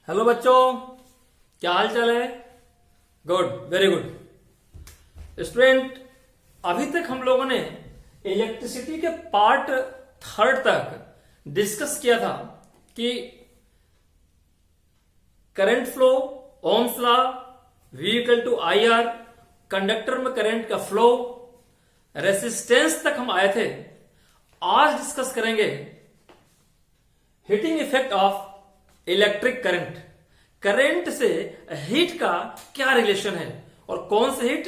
Hello बच्चों, क्या हाल चाल है। Good, very good student. अभी तक हम लोगों ने इलेक्ट्रिसिटी के पार्ट थर्ड तक डिस्कस किया था कि current flow, Ohm's law, V equal to I R, conductor में करंट का फ्लो, रेसिस्टेंस तक हम आए थे। आज डिस्कस करेंगे heating effect of electric current. Current से हीट का क्या रिलेशन है और कौन से हीट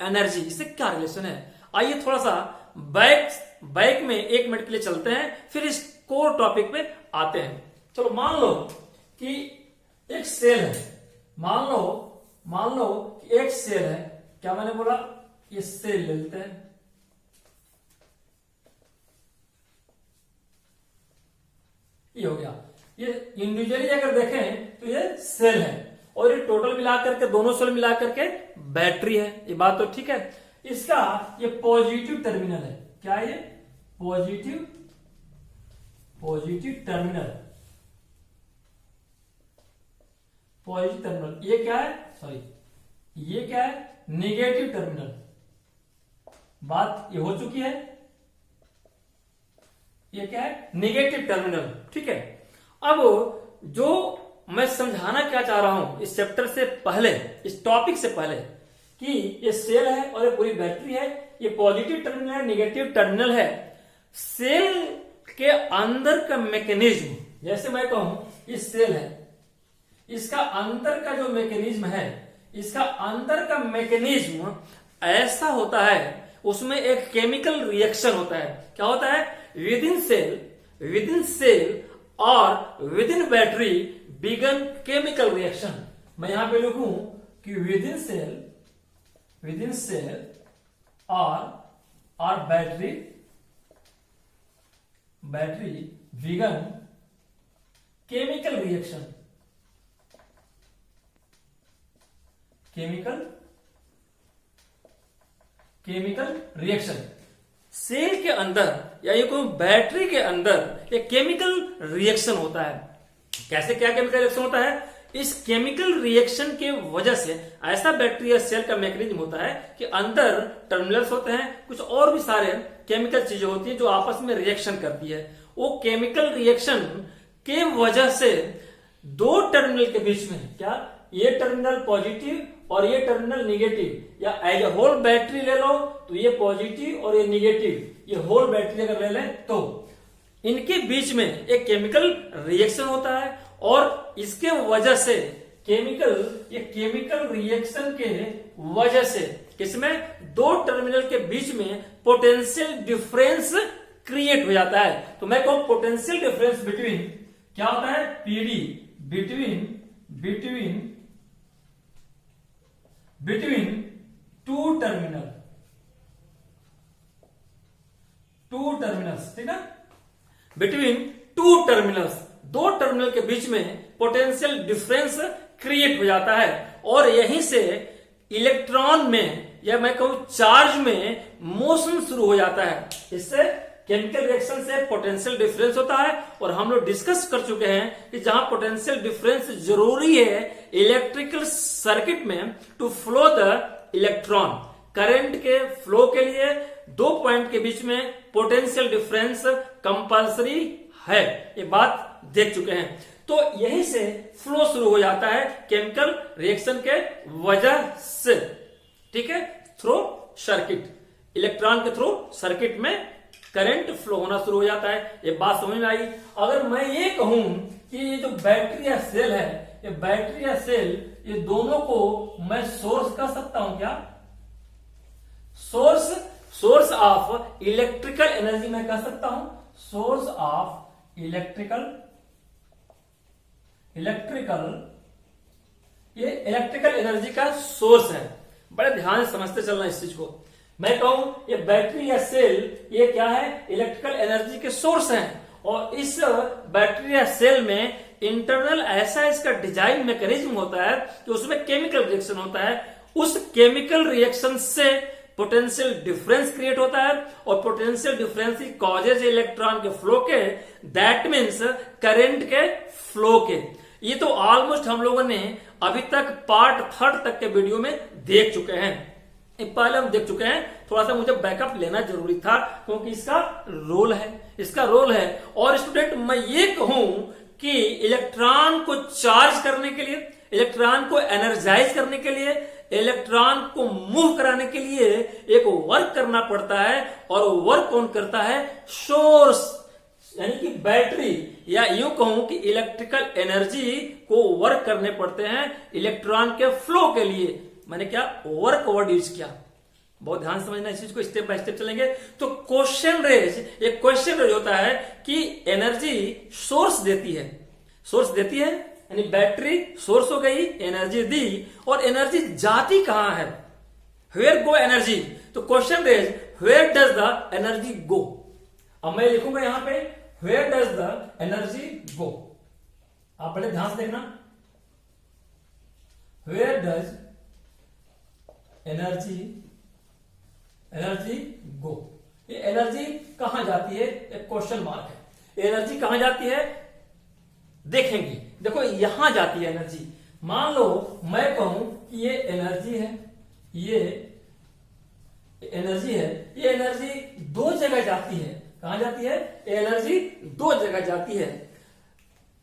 एनर्जी, इससे क्या रिलेशन है। आइए थोड़ा सा बैक में 1 मिनट के लिए चलते हैं, फिर इस कोर टॉपिक पे आते हैं। चलो मान लो कि एक सेल है, मान लो कि एक सेल है। क्या मैंने बोला, ये सेल ले लेते हैं। ये हो गया। ये इंडिविजुअली अगर देखें तो ये सेल है और ये टोटल मिलाकर के, दोनों सेल मिलाकर के बैटरी है। ये बात तो ठीक है। इसका ये पॉजिटिव टर्मिनल है। क्या है ये? Positive terminal. Positive terminal. ये क्या है? सॉरी, ये क्या है? Negative terminal. बात ये हो चुकी है। ये क्या है? Negative terminal. ठीक है। अब जो मैं समझाना क्या चाह रहा हूं इस चैप्टर से पहले, इस टॉपिक से पहले, कि ये सेल है और ये पूरी बैटरी है। ये पॉजिटिव टर्मिनल है, नेगेटिव टर्मिनल है। सेल के अंदर का मैकेनिज्म, जैसे मैं कहूं ये सेल है, इसका अंदर का जो मैकेनिज्म है, इसका अंदर का मैकेनिज्म ऐसा होता है, उसमें एक केमिकल रिएक्शन होता है। क्या होता है? विद इन सेल और within battery begin chemical reaction. मैं यहां पे लिखूं कि विद इन सेल और battery begin chemical reaction. Chemical reaction cell के अंदर या ये कोई बैटरी के अंदर एक केमिकल रिएक्शन होता है। कैसे, क्या केमिकल रिएक्शन होता है? इस केमिकल रिएक्शन के वजह से ऐसा बैटरी या सेल का मैकेनिज्म होता है कि अंदर टर्मिनल्स होते हैं, कुछ और भी सारे केमिकल चीजें होती हैं जो आपस में रिएक्शन करती है। वो केमिकल रिएक्शन के वजह से दो टर्मिनल के बीच में, क्या ये टर्मिनल पॉजिटिव और ये टर्मिनल निगेटिव, या एज ए होल बैटरी ले लो तो ये पॉजिटिव और ये निगेटिव, ये होल बैटरी अगर ले लें तो इनके बीच में एक केमिकल रिएक्शन होता है। और इसके वजह से ये केमिकल रिएक्शन के वजह से किसमें, दो टर्मिनल के बीच में पोटेंशियल डिफरेंस क्रिएट हो जाता है। तो मैं कहूं पोटेंशियल डिफरेंस बिटवीन, क्या होता है? पीडी, बिटवीन टू टर्मिनल्स, ठीक है? बिटवीन टू टर्मिनल्स, दो टर्मिनल के बीच में पोटेंशियल डिफरेंस क्रिएट हो जाता है और यहीं से इलेक्ट्रॉन में, या मैं कहूं चार्ज में मोशन शुरू हो जाता है। इससे केमिकल रिएक्शन से पोटेंशियल डिफरेंस होता है। और हम लोग डिस्कस कर चुके हैं कि जहां पोटेंशियल डिफरेंस जरूरी है इलेक्ट्रिकल सर्किट में to flow the electron. Current के फ्लो के लिए दो पॉइंट के बीच में पोटेंशियल डिफरेंस कंपल्सरी है, ये बात देख चुके हैं। तो यहीं से फ्लो शुरू हो जाता है केमिकल रिएक्शन के वजह से, ठीक है? थ्रू सर्किट, इलेक्ट्रॉन के थ्रू सर्किट में करंट फ्लो होना शुरू हो जाता है। ये बात समझ में आई? अगर मैं ये कहूं कि ये जो बैटरी या सेल है, ये बैटरी या सेल, ये दोनों को मैं सोर्स कह सकता हूं। क्या सोर्स ऑफ इलेक्ट्रिकल एनर्जी मैं कह सकता हूं। सोर्स ऑफ इलेक्ट्रिकल, ये इलेक्ट्रिकल एनर्जी का सोर्स है। बड़े ध्यान से समझते चलना इस चीज को। मैं कहूं ये बैटरी या सेल, ये क्या है? इलेक्ट्रिकल एनर्जी के सोर्स हैं। और इस बैटरी या सेल में इंटरनल ऐसा इसका डिजाइन मैकेनिज्म होता है कि उसमें केमिकल रिएक्शन होता है। उस केमिकल रिएक्शन से पोटेंशियल डिफरेंस क्रिएट होता है और पोटेंशियल डिफरेंस ही कॉजेज इलेक्ट्रॉन के फ्लो के, दैट मीन्स करंट के फ्लो के। ये तो ऑलमोस्ट हम लोगों ने अभी तक पार्ट 3 तक के वीडियो में देख चुके हैं, पहले हम देख चुके हैं। थोड़ा सा मुझे बैकअप लेना जरूरी था क्योंकि इसका रोल है। और स्टूडेंट मैं ये कहूं कि इलेक्ट्रॉन को चार्ज करने के लिए, इलेक्ट्रॉन को एनर्जाइज करने के लिए, इलेक्ट्रॉन को मूव कराने के लिए एक वर्क करना पड़ता है। और वर्क कौन करता है? सोर्स, यानी कि बैटरी, या यूं कहूं कि इलेक्ट्रिकल एनर्जी को वर्क करने पड़ते हैं इलेक्ट्रॉन के फ्लो के लिए। मैंने क्या वर्क वर्ड यूज किया, बहुत ध्यान से समझना इस चीज को, स्टेप बाय स्टेप चलेंगे। तो क्वेश्चन रेज, एक क्वेश्चन रेज होता है कि एनर्जी सोर्स देती है, यानी बैटरी सोर्स हो गई, एनर्जी दी, और एनर्जी जाती कहां है? Where go energy? तो question raise, where does the energy go? अब मैं लिखूंगा यहां पे where does the energy go. आप बड़े ध्यान से देखना, वेयर डज एनर्जी गो। ये एनर्जी कहां जाती है? एक क्वेश्चन मार्क है। एनर्जी कहां जाती है देखेंगे। देखो यहां जाती है एनर्जी। मान लो मैं कहूं कि ये एनर्जी है, ये एनर्जी दो जगह जाती है। कहां जाती है? एनर्जी दो जगह जाती है।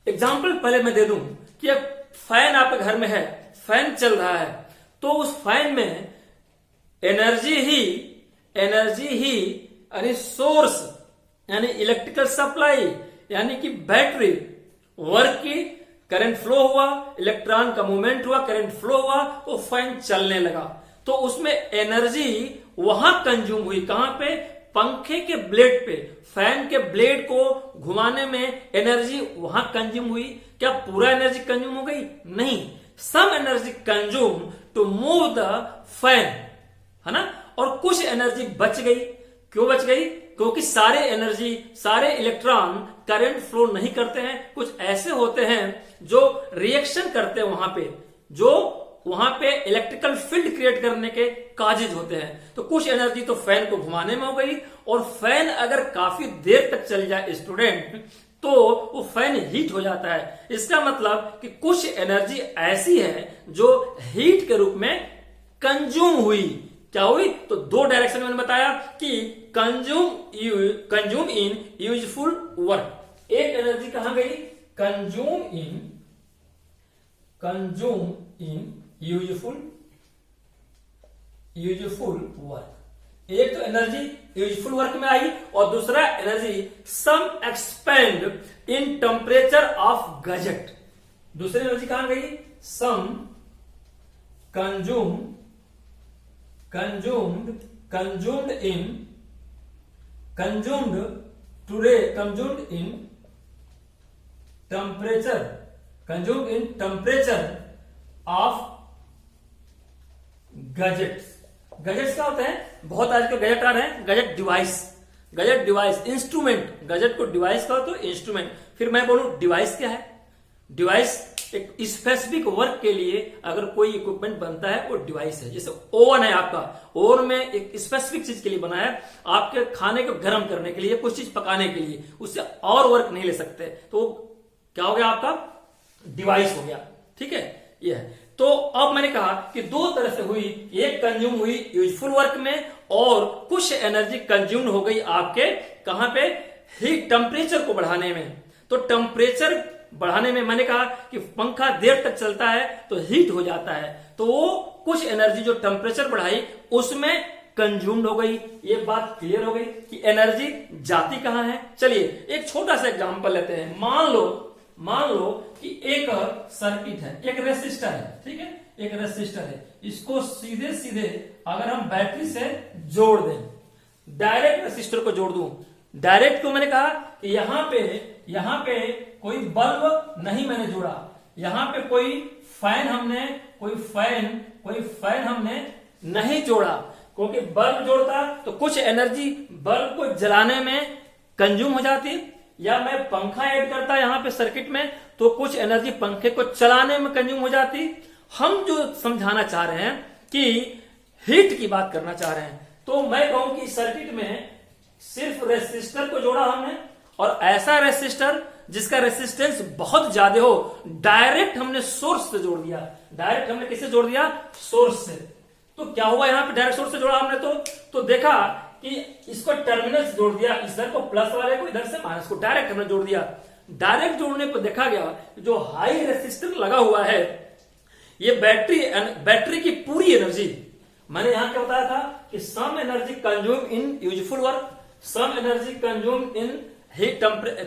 एग्जाम्पल पहले मैं दे दूं कि एक फैन आपके घर में है, फैन चल रहा है, तो उस फैन में एनर्जी ही यानी सोर्स, यानी इलेक्ट्रिकल सप्लाई, यानी कि बैटरी वर्क की, करंट फ्लो हुआ, इलेक्ट्रॉन का मूवमेंट हुआ, करंट फ्लो हुआ, तो फैन चलने लगा। तो उसमें एनर्जी वहां कंज्यूम हुई। कहां पे? पंखे के ब्लेड पे, फैन के ब्लेड को घुमाने में एनर्जी वहां कंज्यूम हुई। क्या पूरा एनर्जी कंज्यूम हो गई? नहीं, some energy consume to move the fan, है ना, और कुछ एनर्जी बच गई। क्यों बच गई? क्योंकि सारे इलेक्ट्रॉन करंट फ्लो नहीं करते हैं। कुछ ऐसे होते हैं जो रिएक्शन करते हैं वहां पे इलेक्ट्रिकल फील्ड क्रिएट करने के काजेज होते हैं। तो कुछ एनर्जी तो फैन को घुमाने में हो गई, और फैन अगर काफी देर तक चल जाए स्टूडेंट, तो वो फैन हीट हो जाता है। इसका मतलब कि कुछ एनर्जी ऐसी है जो हीट के रूप में कंज्यूम हुई। क्या हुई? तो दो डायरेक्शन में मैंने बताया कि कंज्यूम इन यूजफुल वर्क। एक एनर्जी कहां गई? Consume in useful work. एक तो एनर्जी यूजफुल वर्क में आई, और दूसरा energy some expend in temperature of gadget. दूसरी एनर्जी कहां गई? Some consumed in temperature of gadgets. Gadgets क्या होते हैं? बहुत आजकल गैजेट आ रहे हैं, गैजेट डिवाइस, इंस्ट्रूमेंट। गैजेट को डिवाइस कहो तो इंस्ट्रूमेंट। फिर मैं बोलूं डिवाइस क्या है? डिवाइस एक स्पेसिफिक वर्क के लिए अगर कोई इक्विपमेंट बनता है वो डिवाइस है। जैसे ओवन है आपका, ओवन में एक स्पेसिफिक चीज के लिए बना है, आपके खाने को गर्म करने के लिए, कुछ चीज पकाने के लिए, उससे और वर्क नहीं ले सकते, तो क्या हो गया? आपका डिवाइस हो गया। ठीक है, ये है। तो अब मैंने कहा कि दो तरह से हुई, एक कंज्यूम हुई यूजफुल वर्क में, और कुछ एनर्जी कंज्यूम हो गई आपके कहां पे? हीट, टेम्परेचर को बढ़ाने में। तो टेम्परेचर बढ़ाने में मैंने कहा कि पंखा देर तक चलता है तो हीट हो जाता है, तो वो कुछ एनर्जी जो टेम्परेचर बढ़ाई उसमें कंज्यूम्ड हो गई। ये बात क्लियर हो गई कि एनर्जी जाती कहां है। चलिए एक छोटा सा एग्जांपल लेते हैं। मान लो कि एक सर्किट है, एक रेसिस्टर है, ठीक है, एक रेसिस्टर है। इसको सीधे अगर हम बैटरी से जोड़ दें, डायरेक्ट रेसिस्टर को जोड़ दूं, डायरेक्ट को मैंने कहा कि यहां पे कोई बल्ब नहीं मैंने जोड़ा, यहां पे कोई फैन हमने नहीं जोड़ा, क्योंकि बल्ब जोड़ता तो कुछ एनर्जी बल्ब को जलाने में कंज्यूम हो जाती, या मैं पंखा ऐड करता यहां पे सर्किट में तो कुछ एनर्जी पंखे को चलाने में कंज्यूम हो जाती। हम जो समझाना चाह रहे हैं कि हीट की बात करना चाह रहे हैं, तो मैं कहूं कि सर्किट में सिर्फ रेसिस्टर को जोड़ा हमने, और ऐसा रेसिस्टर जिसका रेसिस्टेंस बहुत ज्यादा हो, डायरेक्ट हमने सोर्स से जोड़ दिया। डायरेक्ट हमने किससे जोड़ दिया? सोर्स से। तो क्या हुआ यहां पे? डायरेक्ट सोर्स से जोड़ा हमने तो देखा कि इसको टर्मिनल से जोड़ दिया, इधर को प्लस वाले को, इधर से माइनस को, डायरेक्ट हमने जोड़ दिया। डायरेक्ट जोड़ने पर देखा गया जो हाई रेसिस्टर लगा हुआ है, ये बैटरी की पूरी एनर्जी, मैंने यहां क्या बताया था कि some energy consume in useful work, some energy consume in heat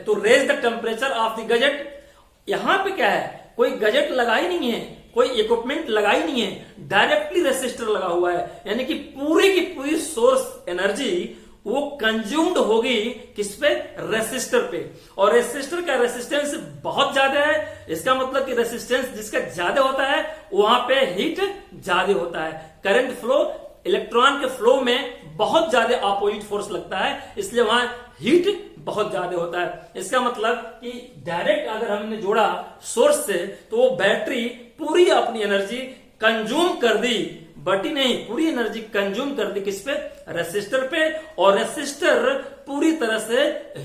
to raise the temperature of the gadget. यहां पे क्या है? कोई गैजेट लगा ही नहीं है, कोई इक्विपमेंट लगा ही नहीं है, डायरेक्टली रेसिस्टर लगा हुआ है, यानी कि पूरी की पूरी सोर्स एनर्जी वो कंज्यूम्ड होगी किस पे? रेसिस्टर पे। और रेसिस्टर का रेसिस्टेंस बहुत ज्यादा है, इसका मतलब कि रेसिस्टेंस जिसका ज्यादा होता है वहां पे हीट ज्यादा होता है। करंट फ्लो, इलेक्ट्रॉन के फ्लो में बहुत ज्यादा अपोजिट फोर्स लगता है, इसलिए वहां हीट बहुत ज्यादा होता है। इसका मतलब कि डायरेक्ट अगर हमने जोड़ा सोर्स से तो वो बैटरी पूरी अपनी एनर्जी कंज्यूम कर दी, बटी नहीं, पूरी एनर्जी कंज्यूम कर दी किस पे? रेसिस्टर पे। और रेसिस्टर पूरी तरह से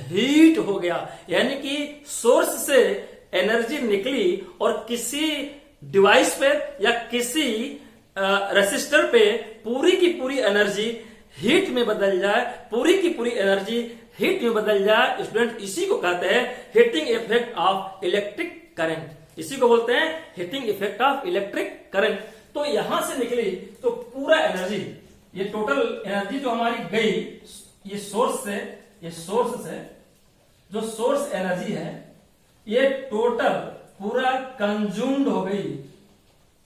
हीट हो गया, यानी कि सोर्स से एनर्जी निकली और किसी डिवाइस पे या किसी रेसिस्टर पे पूरी की पूरी एनर्जी हीट में बदल जाए, पूरी की पूरी एनर्जी हीट में बदल जाए। स्टूडेंट इसी को कहते हैं heating effect of electric current. इसी को बोलते हैं heating effect of electric current. तो यहां से निकली तो पूरा एनर्जी, ये टोटल एनर्जी जो हमारी गई ये सोर्स से जो सोर्स एनर्जी है ये टोटल पूरा कंज्यूम्ड हो गई।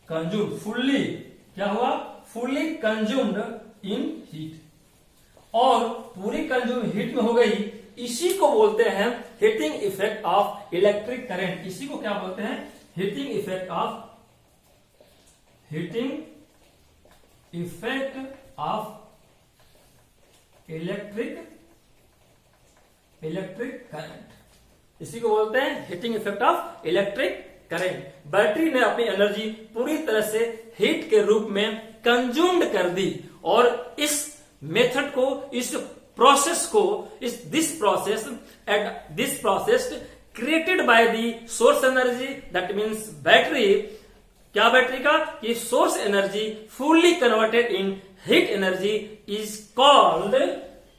कंज्यूम्ड, फुल्ली क्या हुआ? फुल्ली कंज्यूम्ड इन हीट, और पूरी कंज्यूम हीट में हो गई। इसी को बोलते हैं heating effect of electric current. इसी को क्या बोलते हैं? Heating effect of electric current. इसी को बोलते हैं heating effect of electric current. Battery ने अपनी एनर्जी पूरी तरह से हीट के रूप में कंज्यूम्ड कर दी, और इस मेथड को, इस प्रोसेस को, this process created by the source energy, that means battery, क्या बैटरी का? ये source energy fully converted in heat energy is called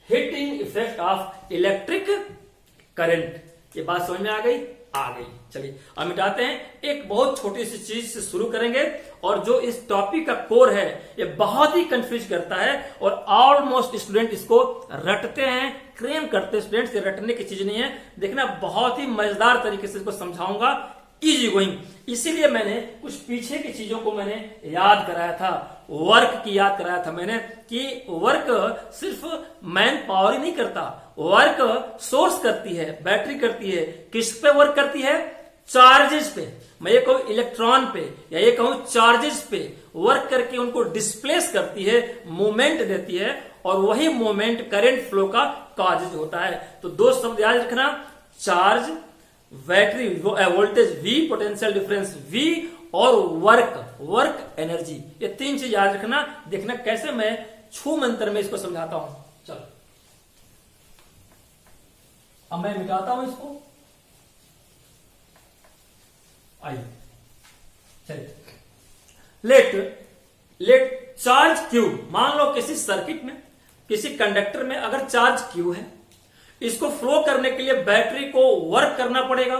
heating effect of electric current. ये बात समझ में आ गई? आ गई। चलिए अब मिटाते हैं। एक बहुत छोटी सी चीज से शुरू करेंगे, और जो इस टॉपिक का कोर है ये बहुत ही कंफ्यूज करता है, और ऑलमोस्ट स्टूडेंट इसको रटते हैं, क्लेम करते हैं स्टूडेंट्स, ये रटने की चीज नहीं है। देखना, बहुत ही मजेदार तरीके से इसको समझाऊंगा, इजी गोइंग। इसीलिए मैंने कुछ पीछे की चीजों को मैंने याद कराया था, वर्क की याद कराया था मैंने, कि वर्क सिर्फ मैन पावर ही नहीं करता, वर्क सोर्स करती है, बैटरी करती है। किस पे वर्क करती है? चार्जेस पे। मैं ये कहूं इलेक्ट्रॉन पे, या ये कहूं चार्जेस पे वर्क करके उनको डिस्प्लेस करती है, मूवमेंट देती है, और वही मूवमेंट करंट फ्लो का कॉज होता है। तो दो शब्द याद रखना, charge, battery, voltage V, potential difference V, और वर्क एनर्जी। ये तीन चीज याद रखना। देखना कैसे मैं छू मंत्र में इसको समझाता हूं। चलो अब मैं मिटाता हूं इसको। आइए चलिए, लेट चार्ज Q, मान लो किसी सर्किट में, किसी कंडक्टर में अगर चार्ज Q है, इसको फ्लो करने के लिए बैटरी को वर्क करना पड़ेगा,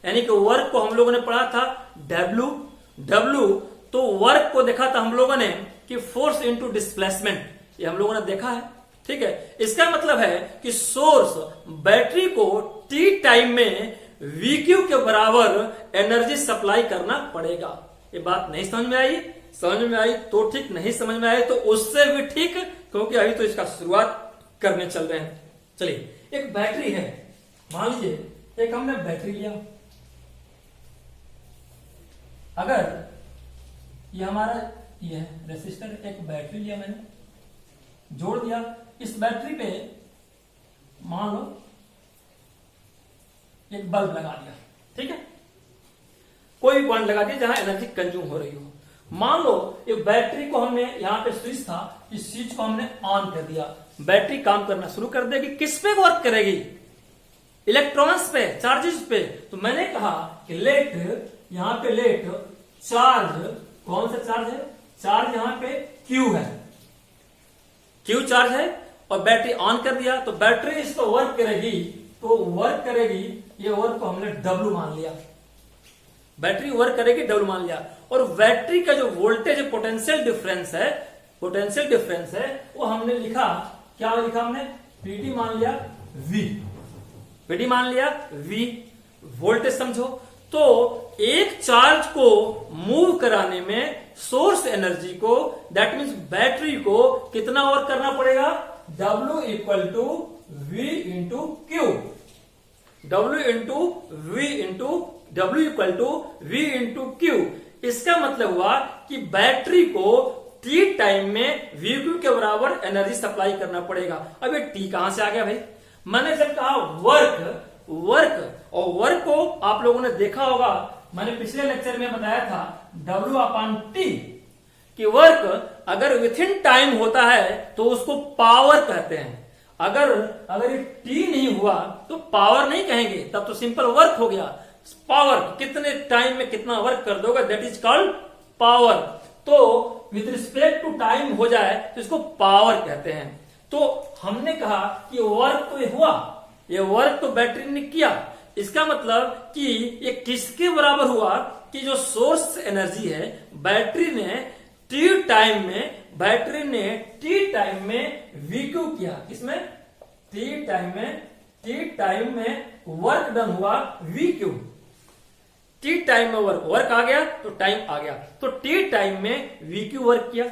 यानी कि वर्क को हम लोगों ने पढ़ा था W। तो वर्क को देखा था हम लोगों ने कि फोर्स इनटू डिस्प्लेसमेंट, ये हम लोगों ने देखा है, ठीक है। इसका मतलब है कि सोर्स बैटरी को T टाइम में VQ के बराबर एनर्जी सप्लाई करना पड़ेगा। ये बात नहीं समझ में आई? समझ में आई तो ठीक, नहीं समझ में आई तो उससे भी ठीक, क्योंकि अभी तो इसका शुरुआत करने चल रहे हैं। चलिए, एक बैटरी है, मान लीजिए एक हमने बैटरी लिया, अगर ये हमारा ये है रेसिस्टर, एक बैटरी लिया मैंने, जोड़ दिया, इस बैटरी पे मान लो एक बल्ब लगा दिया, ठीक है, कोई भी पॉइंट लगा दिया जहां एनर्जी कंज्यूम हो रही हो। मान लो ये बैटरी को हमने, यहां पे स्विच था, इस स्विच को हमने ऑन कर दिया, बैटरी काम करना शुरू कर देगी। किस पे वर्क करेगी? इलेक्ट्रॉन्स पे, चार्जेस पे। तो मैंने कहा कि लेट, यहां पे लेट चार्ज, कौन सा चार्ज है? चार्ज यहां पे क्यू है, क्यू चार्ज है, और बैटरी ऑन कर दिया तो बैटरी इसको वर्क करेगी, तो वर्क करेगी, ये वर्क को हमने डब्ल्यू मान लिया, बैटरी वर्क करेगी डब्ल्यू मान लिया। और बैटरी का जो वोल्टेज पोटेंशियल डिफरेंस है, पोटेंशियल डिफरेंस है, वो हमने लिखा, क्या लिखा हमने? पीटी मान लिया वी, पीटी मान लिया वी, वोल्टेज समझो। तो एक चार्ज को मूव कराने में सोर्स एनर्जी को, दैट मीन्स बैटरी को कितना वर्क करना पड़ेगा? W equal to V into Q, W into V into W equal to V into Q. इसका मतलब हुआ कि बैटरी को T टाइम में वी क्यू के बराबर एनर्जी सप्लाई करना पड़ेगा। अब ये T कहां से आ गया भाई? मैंने जब कहा वर्क, वर्क, और वर्क को आप लोगों ने देखा होगा, मैंने पिछले लेक्चर में बताया था W अपॉन टी, कि वर्क अगर विथ इन टाइम होता है तो उसको पावर कहते हैं। अगर ये टी नहीं हुआ तो पावर नहीं कहेंगे, तब तो सिंपल वर्क हो गया। पावर, कितने टाइम में कितना वर्क कर दोगे, दैट इज कॉल्ड पावर। तो विथ रिस्पेक्ट टू टाइम हो जाए तो इसको पावर कहते हैं। तो हमने कहा कि वर्क तो हुआ, ये वर्क तो बैटरी ने किया, इसका मतलब कि ये किसके बराबर हुआ? कि जो सोर्स एनर्जी है बैटरी ने टी टाइम में, बैटरी ने टी टाइम में वीक्यू किया, किसमें? टी टाइम में वर्क डन हुआ वीक्यू, टी टाइम में वर्क आ गया तो टाइम आ गया, तो टी टाइम में वीक्यू वर्क किया।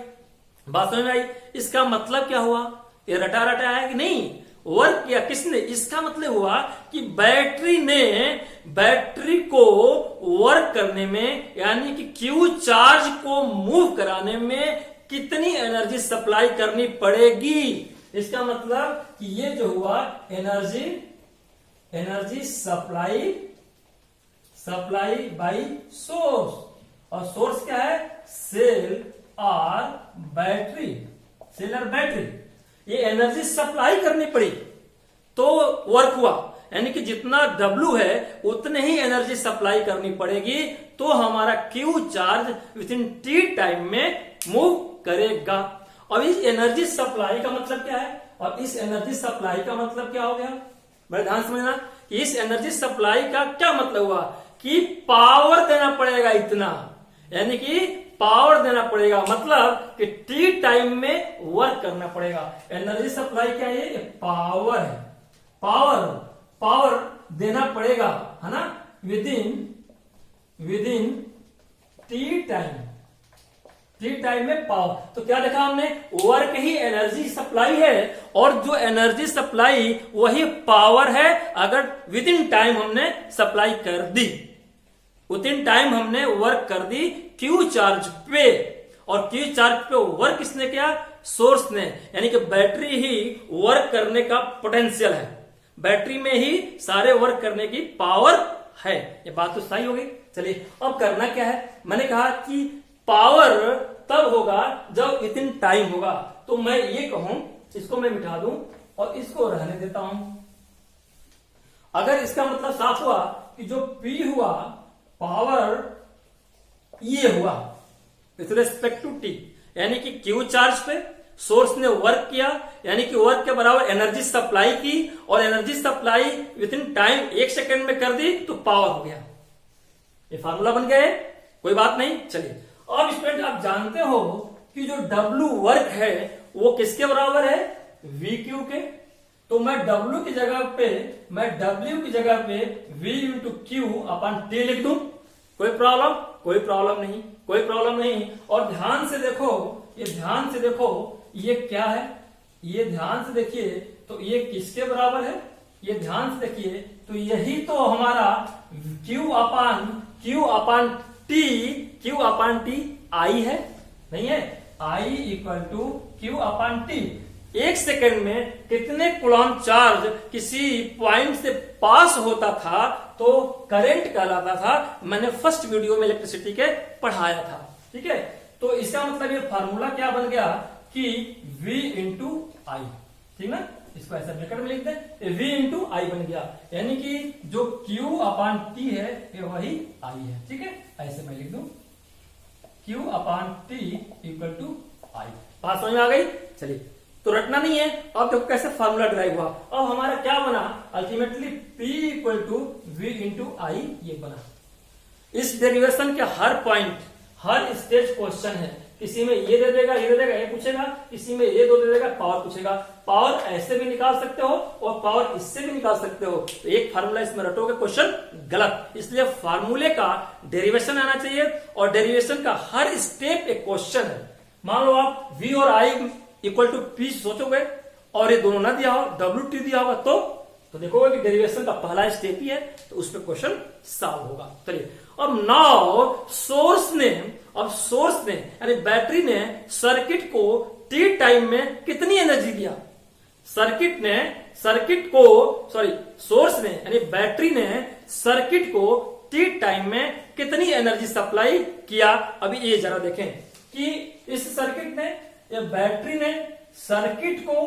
बात समझ में आई? इसका मतलब क्या हुआ? ये रटा रटा है कि नहीं? वर्क किया किसने? इसका मतलब हुआ कि बैटरी ने, बैटरी को वर्क करने में, यानी कि क्यू चार्ज को मूव कराने में कितनी एनर्जी सप्लाई करनी पड़ेगी। इसका मतलब कि ये जो हुआ एनर्जी सप्लाई बाय सोर्स, और सोर्स क्या है? सेल और बैटरी, सेल और बैटरी। ये एनर्जी सप्लाई करनी पड़ी तो वर्क हुआ, यानी कि जितना W है उतने ही एनर्जी सप्लाई करनी पड़ेगी, तो हमारा Q charge with in T time में मूव करेगा। अब इस एनर्जी सप्लाई का मतलब क्या है? और इस एनर्जी सप्लाई का मतलब क्या हो गया? बड़े ध्यान समझना कि इस एनर्जी सप्लाई का क्या मतलब हुआ कि पावर देना पड़ेगा इतना, यानी कि पावर देना पड़ेगा, मतलब कि टी टाइम में वर्क करना पड़ेगा। एनर्जी सप्लाई क्या है? ये पावर है, पावर देना पड़ेगा, है ना, विद इन टी टाइम में पावर। तो क्या देखा हमने? वर्क ही एनर्जी सप्लाई है, और जो एनर्जी सप्लाई वही पावर है अगर विद इन टाइम हमने सप्लाई कर दी, विद इन टाइम हमने वर्क कर दी क्यू चार्ज पे। और क्यू चार्ज पे वर्क किसने किया? सोर्स ने, यानी कि बैटरी ही वर्क करने का पोटेंशियल है, बैटरी में ही सारे वर्क करने की पावर है। ये बात तो सही होगी। चलिए अब करना क्या है? मैंने कहा कि पावर तब होगा जब विदिन टाइम होगा। तो मैं ये कहूं, इसको मैं मिटा दूं और इसको रहने देता हूं। अगर इसका मतलब साफ हुआ कि जो P हुआ पावर ये हुआ विथ रिस्पेक्ट टू T, यानी कि Q चार्ज पे सोर्स ने वर्क किया, यानी कि वर्क के बराबर एनर्जी सप्लाई की, और energy supply with in time 1 second में कर दी तो पावर हो गया। ये फार्मूला बन गया है, कोई बात नहीं। चलिए अब स्टूडेंट आप जानते हो कि जो W वर्क है वो किसके बराबर है? VQ के। तो मैं W की जगह पे, मैं W की जगह पे V into Q upon T लिख दूं, कोई प्रॉब्लम? कोई प्रॉब्लम नहीं, कोई प्रॉब्लम नहीं। और ध्यान से देखो, ये ध्यान से देखो, ये क्या है? ये ध्यान से देखिए, तो ये किसके बराबर है? ये ध्यान से देखिए, तो यही तो हमारा Q अपॉन T I है, नहीं है? I equal to Q upon T। 1 second में कितने कूलॉम चार्ज किसी पॉइंट से पास होता था तो करंट कहलाता था। मैंने फर्स्ट वीडियो में इलेक्ट्रिसिटी के पढ़ाया था, ठीक है। तो इसका मतलब ये फार्मूला क्या बन गया कि V इंटू आई, ठीक ना। इसको ऐसे ब्रैकेट में लिखते हैं, V इंटू आई बन गया, यानी कि जो Q अपान T है ये वही I है। ठीक है, ऐसे मैं लिख दूं Q upon T equal to I। बात समझ में आ गई? चलिए, तो रटना नहीं है। अब देखो कैसे फार्मूला ड्राइव हुआ। अब हमारा क्या बना, ultimately P equal to V into I ये बना। इस डेरिवेशन के हर पॉइंट, हर स्टेज क्वेश्चन है, किसी में ये दे देगा, ये दे देगा, ये पूछेगा, किसी में ये दो दे देगा, पावर पूछेगा। पावर ऐसे भी निकाल सकते हो और पावर इससे भी निकाल सकते हो। तो एक फार्मूला इसमें रटोगे, क्वेश्चन गलत। इसलिए फार्मूले का डेरिवेशन आना चाहिए और डेरिवेशन का हर स्टेप एक क्वेश्चन है। मान लो आप V और I इक्वल टू P सोचोगे और ये दोनों ना दिया हो, WT दिया होगा तो देखोगे कि डेरिवेशन का पहला स्टेप ही है, तो उस पर क्वेश्चन सॉल्व होगा। चलिए, अब नाउ सोर्स ने यानी बैटरी ने सर्किट को T टाइम में कितनी एनर्जी दिया? सोर्स ने यानी बैटरी ने सर्किट को T टाइम में कितनी एनर्जी सप्लाई किया? अभी ये जरा देखें कि इस सर्किट ने या बैटरी ने सर्किट को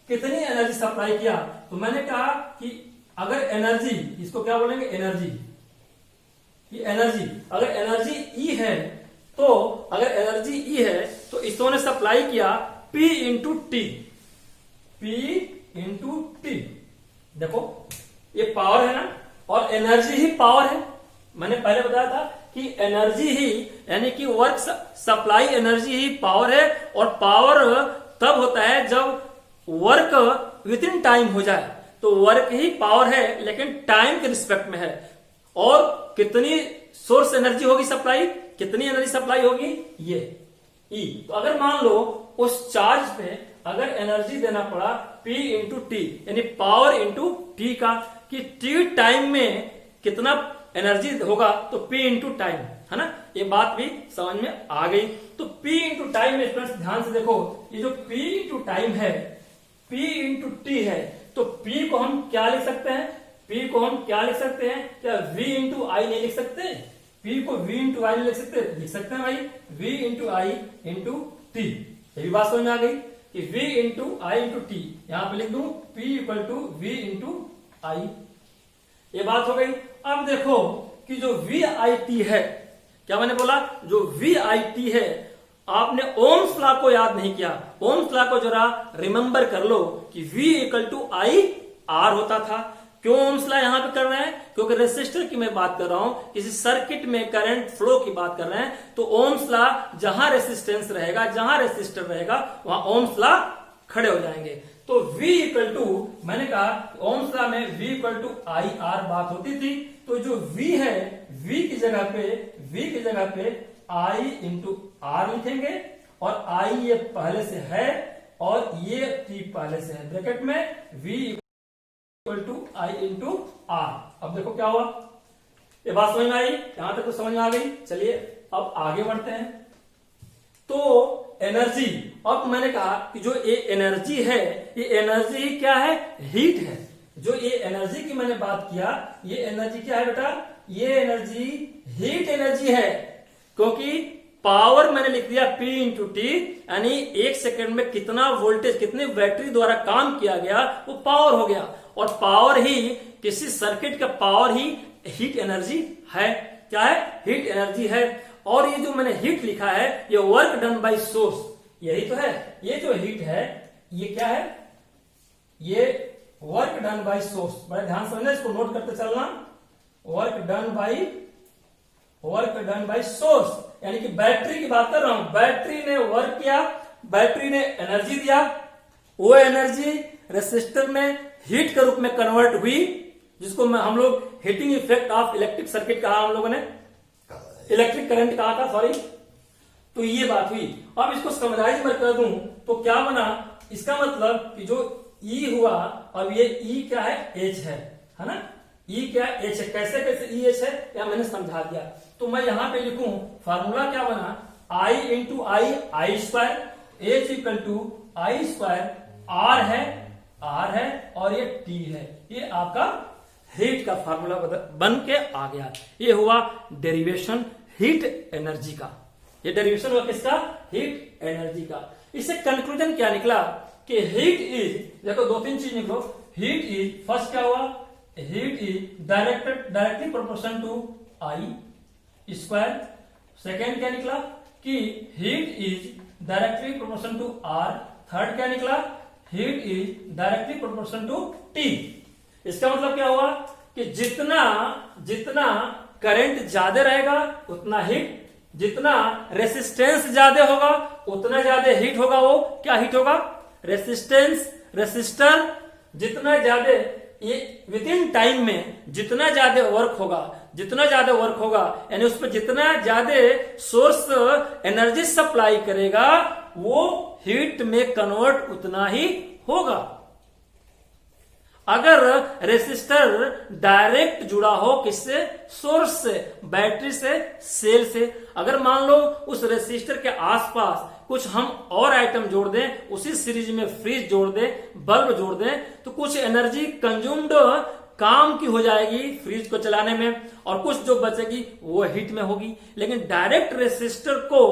कितनी एनर्जी सप्लाई किया। तो मैंने कहा कि अगर एनर्जी, इसको क्या बोलेंगे, एनर्जी, ये एनर्जी, अगर एनर्जी E है तो इसने सप्लाई किया P इंटू टी। देखो ये पावर है ना, और एनर्जी ही पावर है। मैंने पहले बताया था कि एनर्जी ही यानी कि वर्क सप्लाई एनर्जी ही पावर है, और पावर तब होता है जब वर्क विद इन टाइम हो जाए। तो वर्क ही पावर है लेकिन टाइम के रिस्पेक्ट में है। और कितनी सोर्स एनर्जी होगी सप्लाई, कितनी एनर्जी सप्लाई होगी, ये E। तो अगर मान लो उस चार्ज पे अगर एनर्जी देना पड़ा P इंटू टी, यानी पावर इंटू टी का, कि T टाइम में कितना एनर्जी होगा, तो P इंटू टाइम, है ना, ये बात भी समझ में आ गई। तो P इंटू टाइम में स्टूडेंट्स ध्यान से देखो, ये जो P इंटू टाइम है, P इंटू टी है, तो P को हम क्या लिख सकते हैं, क्या V इंटू आई नहीं लिख सकते? P को V इंटू आई लिख सकते हैं भाई, V into I into T. ये भी बात समझ में आ गई कि V into I into T, यहां पर लिख दूं P equal to V into I. ये बात हो गई। अब देखो कि जो VIT है, क्या मैंने बोला, जो VIT है, आपने ओम्स लॉ को याद नहीं किया। ओम्स लॉ को जरा रिमेंबर कर लो कि V equal to I R होता था। क्यों ओम्स लॉ यहां पे कर रहे हैं? क्योंकि रेसिस्टर की मैं बात कर रहा हूं, किसी सर्किट में करंट फ्लो की बात कर रहे हैं, तो ओम्स लॉ जहां रेसिस्टेंस रहेगा, जहां रेसिस्टर रहेगा, वहां ओम्स लॉ खड़े हो जाएंगे। तो V इक्वल टू, मैंने कहा ओम्स लॉ में V equal to I R बात होती थी। तो जो V है, V की जगह पे I इंटू आर लिखेंगे, और I ये पहले से है और ये T पहले से है, ब्रैकेट में V equal to I into R. अब देखो क्या हुआ, ये बात समझ में आई, यहां तक तो समझ में आ गई। चलिए अब आगे बढ़ते हैं। तो एनर्जी, अब मैंने कहा कि जो ये एनर्जी है, ये एनर्जी क्या है, हीट है। जो ये एनर्जी की मैंने बात किया, ये एनर्जी क्या है बेटा, ये एनर्जी हीट एनर्जी है। क्योंकि पावर मैंने लिख दिया P इंटू टी, यानी एक सेकंड में कितना वोल्टेज, कितने बैटरी द्वारा काम किया गया, वो पावर हो गया। और पावर ही, किसी सर्किट का पावर ही हीट एनर्जी है। क्या है, हीट एनर्जी है। और ये जो मैंने हीट लिखा है, ये वर्क डन बाय सोर्स, यही तो है। ये जो हीट है, ये क्या है, ये वर्क डन बाय सोर्स। बड़े ध्यान समझना, इसको नोट करते चलना। वर्क डन बाय सोर्स, यानी कि बैटरी की बात कर रहा हूं। बैटरी ने वर्क किया, बैटरी ने एनर्जी दिया, वो एनर्जी रेसिस्टर में हीट के रूप में कन्वर्ट हुई, जिसको हम लोग heating effect of electric circuit कहा, हम लोगों ने इलेक्ट्रिक करंट कहा था, सॉरी। तो ये बात हुई। अब इसको समराइज मैं कर दूं तो क्या बना, इसका मतलब कि जो E हुआ, अब ये E क्या है, H है ना, E क्या है, H है। कैसे E H है, या मैंने समझा दिया। तो मैं यहां पे लिखूं, फार्मूला क्या बना, I into I square, H equal to I square, R है और ये T है। ये आपका हीट का फार्मूला बन के आ गया। ये हुआ डेरिवेशन हीट एनर्जी का। ये डेरिवेशन हुआ किसका, हीट एनर्जी का। इससे कंक्लूजन क्या निकला कि हीट इज, देखो दो तीन चीज निकलो, हीट इज, फर्स्ट क्या हुआ, heat is directly proportion to I square. Second क्या निकला कि heat is directly proportion to R. Third क्या निकला, heat is directly proportion to T. इसका मतलब क्या हुआ कि जितना जितना करंट ज्यादा रहेगा उतना हीट, जितना रेसिस्टेंस ज्यादा होगा उतना ज्यादा हीट होगा। वो क्या हीट होगा, रेसिस्टेंस, रेसिस्टर जितना ज्यादा, ये विद इन टाइम में जितना ज्यादा वर्क होगा, जितना ज्यादा वर्क होगा यानी उस पर जितना ज्यादा सोर्स एनर्जी सप्लाई करेगा वो हीट में कन्वर्ट उतना ही होगा। अगर रेसिस्टर डायरेक्ट जुड़ा हो किससे, सोर्स से, बैटरी से, सेल से, अगर मान लो उस रेसिस्टर के आसपास कुछ हम और आइटम जोड़ दें, उसी सीरीज में फ्रिज जोड़ दें, बल्ब जोड़ दें, तो कुछ एनर्जी कंज्यूम्ड काम की हो जाएगी फ्रिज को चलाने में, और कुछ जो बचेगी वो हीट में होगी। लेकिन डायरेक्ट रेसिस्टर को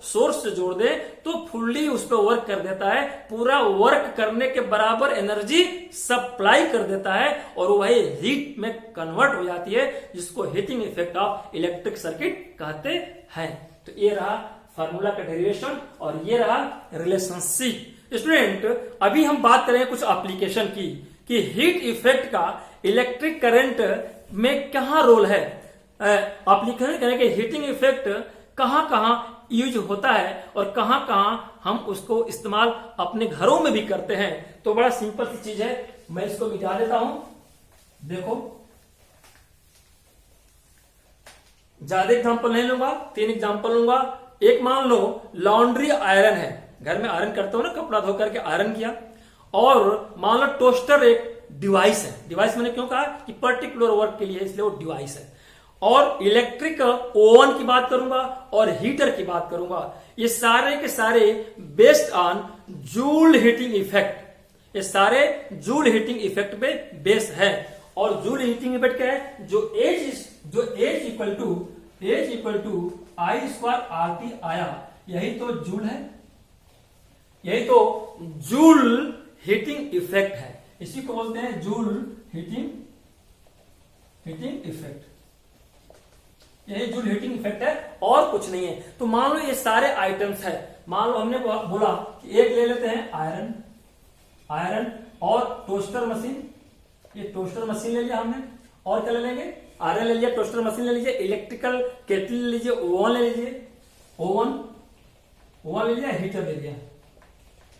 सोर्स से जोड़ दे तो फुल्ली उस पर वर्क कर देता है, पूरा वर्क करने के बराबर एनर्जी सप्लाई कर देता है और वही हीट में कन्वर्ट हो जाती है, जिसको heating effect of electric circuit कहते हैं। तो ये रहा फार्मूला का डेरिवेशन और ये रहा रिलेशनशिप। स्टूडेंट अभी हम बात करें कुछ एप्लीकेशन की कि हीट इफेक्ट का इलेक्ट्रिक करंट में क्या रोल है। एप्लीकेशन करें कि हीटिंग इफेक्ट कहां कहां यूज होता है और कहां कहां हम उसको इस्तेमाल अपने घरों में भी करते हैं। तो बड़ा सिंपल सी चीज है, मैं इसको मिटा देता हूं। देखो ज्यादा एग्जांपल नहीं लूंगा, 3 एग्जांपल लूंगा। एक मान लो लॉन्ड्री आयरन है, घर में आयरन करते हो ना, कपड़ा धो करके आयरन किया, और मान लो टोस्टर एक डिवाइस है। डिवाइस मैंने क्यों कहा कि पर्टिकुलर वर्क के लिए, इसलिए वो डिवाइस है। और इलेक्ट्रिक ओवन की बात करूंगा और हीटर की बात करूंगा। ये सारे के सारे based on Joule heating effect, ये सारे जूल हीटिंग इफेक्ट पे बेस है। और जूल हीटिंग इफेक्ट क्या है, जो H equal to I square R T आया, यही तो जूल है, यही तो जूल हीटिंग इफेक्ट है। इसी को बोलते हैं जूल हीटिंग इफेक्ट। यही जूल हीटिंग इफेक्ट है और कुछ नहीं है। तो मान लो ये सारे आइटम्स है, मान लो हमने बोला कि एक ले लेते हैं आयरन और टोस्टर मशीन। ये टोस्टर मशीन ले लिया हमने, और क्या ले लेंगे, आयरन ले लिया, टोस्टर मशीन ले लीजिए, इलेक्ट्रिकल केटल ले लीजिए, ओवन ले लीजिए, ओवन ले लिया, हीटर ले लिया,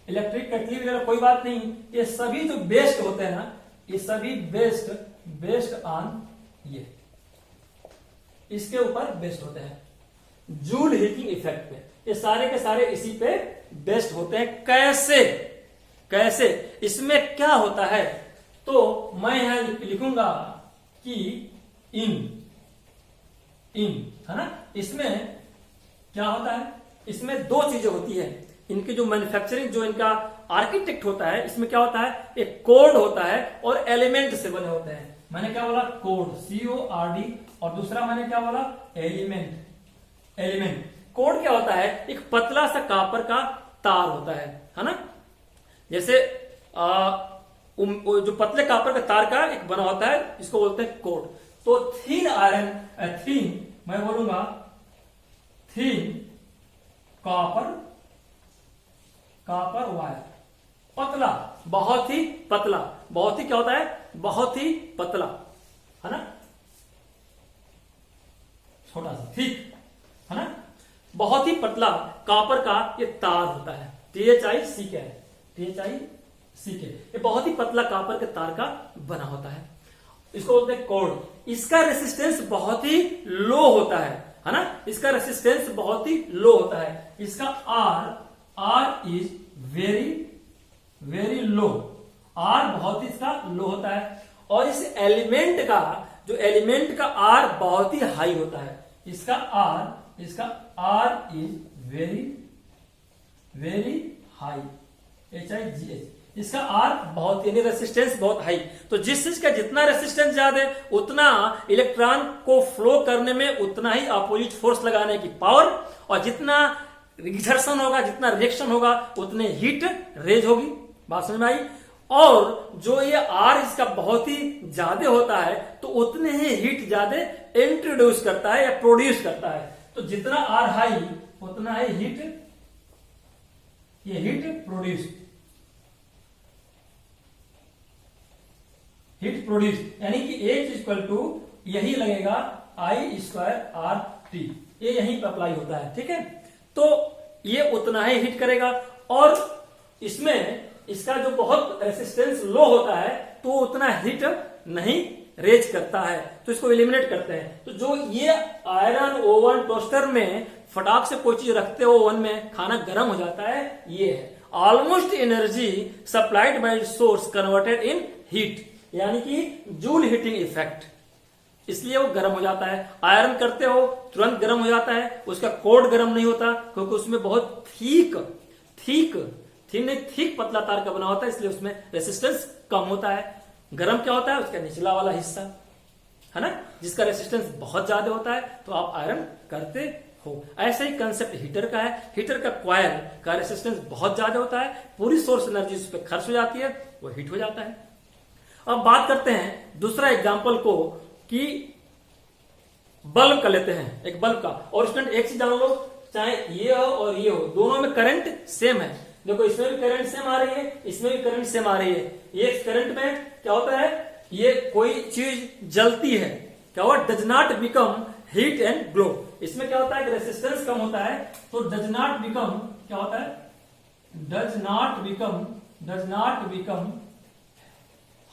इलेक्ट्रिक केटली वगैरह कोई बात नहीं। ये सभी जो बेस्ड होते हैं ना, ये सभी बेस्ड ऑन ये, इसके ऊपर बेस्ड होते हैं जूल हीटिंग इफेक्ट पे। ये सारे के सारे इसी पे बेस्ड होते हैं। कैसे इसमें क्या होता है, तो मैं यहां लिखूंगा कि इन है ना। इसमें क्या होता है, इसमें 2 चीजें होती है। इनकी जो मैन्युफैक्चरिंग, जो इनका आर्किटेक्ट होता है, इसमें क्या होता है, एक कोड होता है और एलिमेंट से बने होते हैं। मैंने क्या बोला, कोड, CORD, और दूसरा मैंने क्या बोला, एलिमेंट। कोड क्या होता है, एक पतला सा कापर का तार होता है ना। जैसे जो पतले कापर का तार का एक बना होता है, इसको बोलते हैं कोड। तो थीन आयरन, मैं बोलूंगा थीन कॉपर वायर, पतला, बहुत ही पतला, बहुत ही क्या होता है, बहुत ही पतला, है ना, छोटा सा, ठीक है ना, बहुत ही पतला कॉपर का ये तार होता है। THICK है, THICK, ये बहुत ही पतला कॉपर के तार का बना होता है, इसको बोलते हैं कोड। इसका रेसिस्टेंस बहुत ही लो होता है ना, इसका रेसिस्टेंस बहुत ही लो होता है। इसका R is very low, R बहुत ही इसका लो होता है। और इस एलिमेंट का R बहुत ही हाई होता है। इसका R is very high, HIGH, इसका R बहुत, यानी रेसिस्टेंस बहुत हाई। तो जिस चीज का जितना रेसिस्टेंस ज्यादा है उतना इलेक्ट्रॉन को फ्लो करने में उतना ही अपोजिट फोर्स लगाने की पावर, और जितना घर्षण होगा, जितना रिएक्शन होगा, उतने हीट रेज होगी। बात समझ में आई। और जो ये R इसका बहुत ही ज्यादा होता है तो उतने ही हीट ज्यादा इंट्रोड्यूस करता है या प्रोड्यूस करता है। तो जितना R हाई उतना है हीट, ये हीट प्रोड्यूस, हीट प्रोड्यूस यानी कि H इक्वल टू यही लगेगा I²RT, ये यहीं पर अप्लाई होता है। ठीक है, तो ये उतना ही हिट करेगा और इसमें इसका जो बहुत रेसिस्टेंस लो होता है तो उतना हिट नहीं रेज करता है, तो इसको एलिमिनेट करते हैं। तो जो ये आयरन ओवन टोस्टर में फटाक से कोई चीज रखते हो ओवन में खाना गर्म हो जाता है, ये है almost energy supplied by source converted in heat, यानी कि जूल हीटिंग इफेक्ट, इसलिए वो गर्म हो जाता है। आयरन करते हो तुरंत गर्म हो जाता है, उसका कोड गर्म नहीं होता क्योंकि उसमें बहुत थिक पतला तार का बना होता है, इसलिए उसमें रेसिस्टेंस कम होता है। गर्म क्या होता है, उसका निचला वाला हिस्सा है ना, जिसका रेसिस्टेंस बहुत ज्यादा होता है, तो आप आयरन करते हो। ऐसा ही कंसेप्ट हीटर का है। हीटर का कॉइल का रेसिस्टेंस बहुत ज्यादा होता है, पूरी सोर्स एनर्जी उस पर खर्च हो जाती है, वो हीट हो जाता है। अब बात करते हैं दूसरा एग्जाम्पल को कि बल्ब का लेते हैं, एक बल्ब का। और स्टूडेंट एक चीज जान लो, चाहे ये हो और ये हो, दोनों में करंट सेम है। देखो इसमें भी करंट सेम आ रही है, इसमें भी करंट सेम आ रही है। ये करंट में क्या होता है, ये कोई चीज जलती है, क्या हुआ, does not become heat and glow. इसमें क्या होता है कि रेसिस्टेंस कम होता है, तो डज नॉट बिकम क्या होता है, डज नॉट बिकम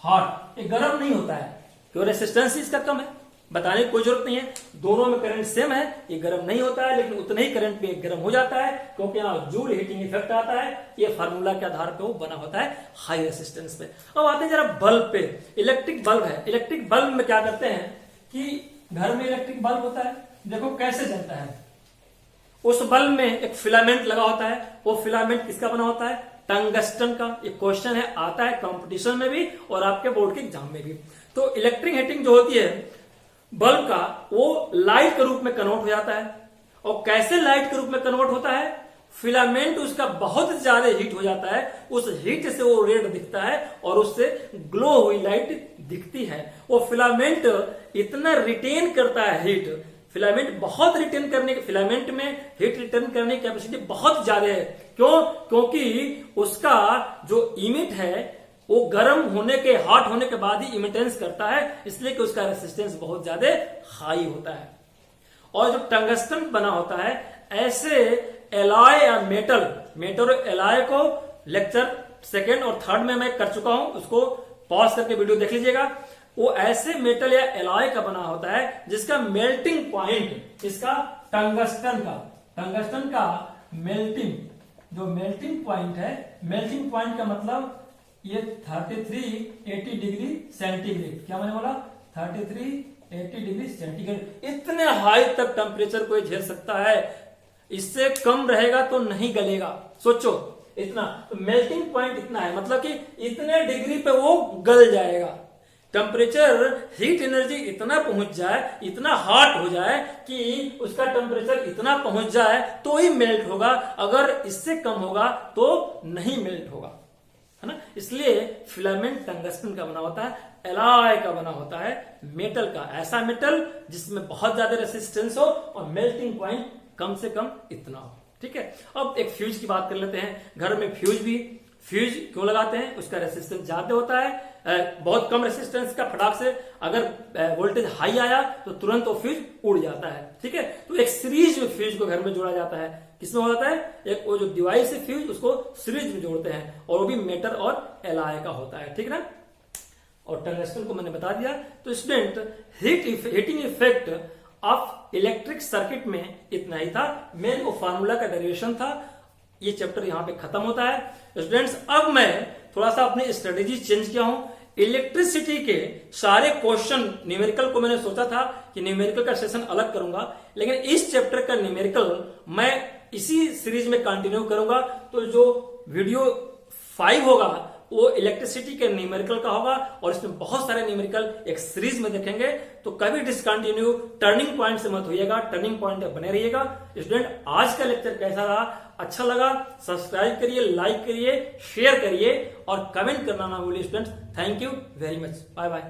हॉट, ये गर्म नहीं होता है क्यों, रेसिस्टेंस इसका कम है, बताने की कोई जरूरत नहीं है। दोनों में करंट सेम है, ये गर्म नहीं होता है, लेकिन उतने ही करंट में गर्म हो जाता है क्योंकि यहाँ जूल हीटिंग इफेक्ट आता है। ये फार्मूला के आधार पे वो बना होता है हाई रेसिस्टेंस पे। अब आते हैं जरा बल्ब पे। इलेक्ट्रिक बल्ब है, इलेक्ट्रिक बल्ब में क्या करते हैं कि घर में इलेक्ट्रिक बल्ब होता है, देखो कैसे जलता है। उस बल्ब में एक फिलामेंट लगा होता है, वो फिलामेंट किसका बना होता है, टंगस्टन का। ये क्वेश्चन है, आता है कंपटीशन में भी और आपके बोर्ड के एग्जाम में भी। तो इलेक्ट्रिक हीटिंग जो होती है बल्ब का, वो लाइट के रूप में कन्वर्ट हो जाता है। और कैसे लाइट के रूप में कन्वर्ट होता है, फिलामेंट उसका बहुत ज्यादा हीट हो जाता है, उस हीट से वो रेड दिखता है और उससे ग्लो हुई लाइट दिखती है। वो फिलामेंट इतना रिटेन करता है हीट, फिलामेंट बहुत रिटेन करने के, फिलामेंट में हीट रिटेन करने की कैपेसिटी बहुत ज्यादा है। क्यों, क्योंकि उसका जो इमिट है वो गर्म होने के, हॉट होने के बाद ही इमिटेंस करता है, इसलिए कि उसका रेसिस्टेंस बहुत ज्यादा हाई होता है। और जो टंगस्टन बना होता है, ऐसे एलॉय या मेटल एलॉय को लेक्चर सेकेंड और थर्ड में मैं कर चुका हूं, उसको पॉज करके वीडियो देख लीजिएगा। वो ऐसे मेटल या एलॉय का बना होता है जिसका मेल्टिंग पॉइंट, इसका टंगस्टन का मेल्टिंग पॉइंट है, मेल्टिंग पॉइंट का मतलब ये 3380 डिग्री सेंटीग्रेड, क्या मैंने बोला, 3380 डिग्री सेंटीग्रेड, इतने हाई तक टेम्परेचर को झेल सकता है। इससे कम रहेगा तो नहीं गलेगा, सोचो इतना। तो मेल्टिंग पॉइंट इतना है, मतलब कि इतने डिग्री पे वो गल जाएगा। टेम्परेचर, हीट एनर्जी इतना पहुंच जाए, इतना हॉट हो जाए कि उसका टेम्परेचर इतना पहुंच जाए तो ही मेल्ट होगा, अगर इससे कम होगा तो नहीं मेल्ट होगा, है ना। इसलिए फिलामेंट टंगस्टन का बना होता है, एलॉय का बना होता है, मेटल का, ऐसा मेटल जिसमें बहुत ज्यादा रेसिस्टेंस हो और मेल्टिंग पॉइंट कम से कम इतना हो। ठीक है, अब एक फ्यूज की बात कर लेते हैं। घर में फ्यूज क्यों लगाते हैं, उसका रेसिस्टेंस ज्यादा होता है। बहुत कम रेसिस्टेंस का फटाक से अगर वोल्टेज हाई आया तो तुरंत वो फ्यूज उड़ जाता है। ठीक है, तो एक सीरीज में फ्यूज को घर में जोड़ा जाता है। किसमें हो जाता है, एक वो जो डिवाइस है फ्यूज, उसको सीरीज में जोड़ते हैं और वो भी मेटल और एलॉय का होता है। ठीक ना, और टंगस्टन को मैंने बता दिया। तो student, heating effect of electric circuit में इतना ही था, मेन वो फार्मूला का डेरिवेशन था। ये चैप्टर यहां पे खत्म होता है स्टूडेंट्स। अब मैं थोड़ा सा अपनी स्ट्रेटेजी चेंज किया हूं। इलेक्ट्रिसिटी के सारे क्वेश्चन न्यूमेरिकल को मैंने सोचा था कि न्यूमेरिकल का सेशन अलग करूंगा, लेकिन इस चैप्टर का न्यूमेरिकल मैं इसी सीरीज में कंटिन्यू करूंगा। तो जो वीडियो 5 होगा वो इलेक्ट्रिसिटी के न्यूमेरिकल का होगा और इसमें बहुत सारे न्यूमेरिकल एक सीरीज में देखेंगे। तो कभी डिसकंटिन्यू टर्निंग पॉइंट से मत होइएगा, टर्निंग पॉइंट बने रहिएगा। स्टूडेंट आज का लेक्चर कैसा रहा, अच्छा लगा सब्सक्राइब करिए, लाइक करिए, शेयर करिए और कमेंट करना ना भूलिए students. Thank you very much, bye bye.